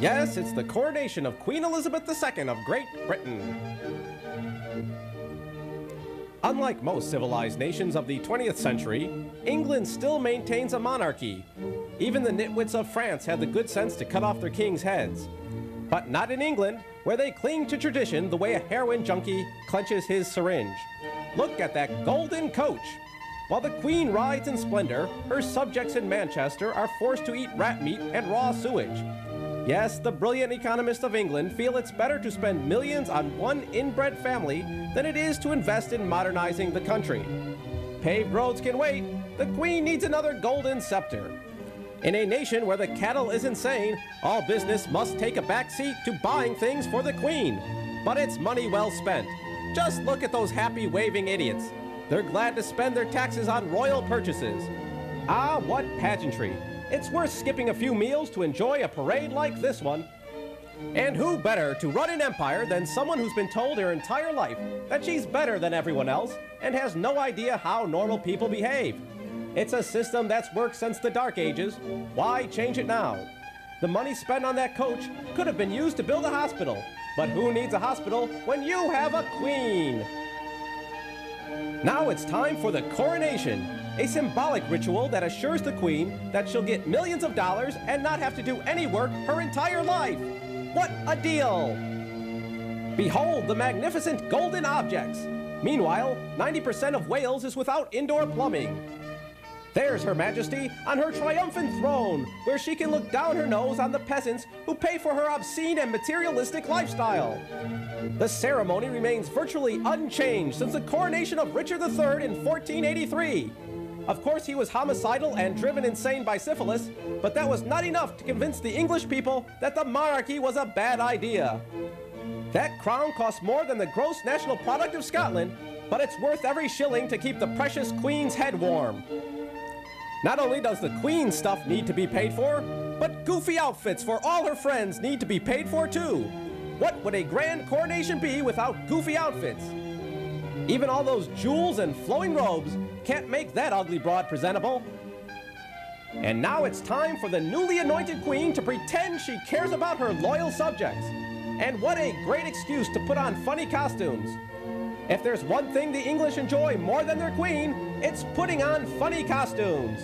Yes, it's the coronation of Queen Elizabeth II of Great Britain. Unlike most civilized nations of the 20th century, England still maintains a monarchy. Even the nitwits of France had the good sense to cut off their kings' heads. But not in England, where they cling to tradition the way a heroin junkie clenches his syringe. Look at that golden coach. While the Queen rides in splendor, her subjects in Manchester are forced to eat rat meat and raw sewage. Yes, the brilliant economists of England feel it's better to spend millions on one inbred family than it is to invest in modernizing the country. Paved roads can wait. The Queen needs another golden scepter. In a nation where the cattle is insane, all business must take a back seat to buying things for the Queen. But it's money well spent. Just look at those happy waving idiots. They're glad to spend their taxes on royal purchases. Ah, what pageantry. It's worth skipping a few meals to enjoy a parade like this one. And who better to run an empire than someone who's been told her entire life that she's better than everyone else and has no idea how normal people behave? It's a system that's worked since the Dark Ages. Why change it now? The money spent on that coach could have been used to build a hospital. But who needs a hospital when you have a queen? Now it's time for the coronation, a symbolic ritual that assures the Queen that she'll get millions of dollars and not have to do any work her entire life. What a deal! Behold the magnificent golden objects. Meanwhile, 90% of Wales is without indoor plumbing. There's Her Majesty on her triumphant throne, where she can look down her nose on the peasants who pay for her obscene and materialistic lifestyle. The ceremony remains virtually unchanged since the coronation of Richard III in 1483. Of course, he was homicidal and driven insane by syphilis, but that was not enough to convince the English people that the monarchy was a bad idea. That crown costs more than the gross national product of Scotland, but it's worth every shilling to keep the precious Queen's head warm. Not only does the Queen's stuff need to be paid for, but goofy outfits for all her friends need to be paid for too. What would a grand coronation be without goofy outfits? Even all those jewels and flowing robes can't make that ugly broad presentable. And now it's time for the newly anointed Queen to pretend she cares about her loyal subjects. And what a great excuse to put on funny costumes. If there's one thing the English enjoy more than their Queen, it's putting on funny costumes.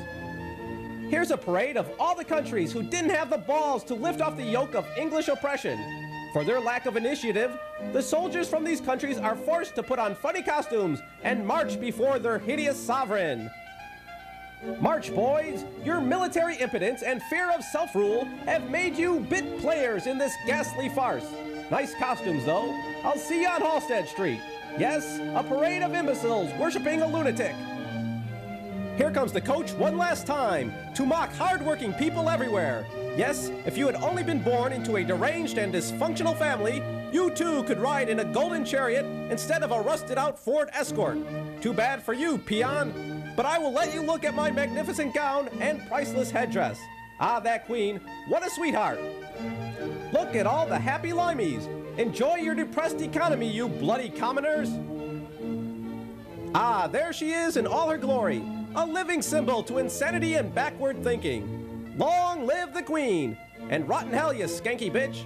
Here's a parade of all the countries who didn't have the balls to lift off the yoke of English oppression. For their lack of initiative, the soldiers from these countries are forced to put on funny costumes and march before their hideous sovereign. March, boys! Your military impotence and fear of self-rule have made you bit players in this ghastly farce. Nice costumes, though. I'll see you on Halsted Street. Yes, a parade of imbeciles worshiping a lunatic. Here comes the coach one last time to mock hard-working people everywhere. Yes, if you had only been born into a deranged and dysfunctional family, you too could ride in a golden chariot instead of a rusted-out Ford Escort. Too bad for you, peon. But I will let you look at my magnificent gown and priceless headdress. Ah, that Queen, what a sweetheart. Look at all the happy limeys. Enjoy your depressed economy, you bloody commoners. Ah, there she is in all her glory, a living symbol to insanity and backward thinking. Long live the Queen, and rotten hell, you skanky bitch.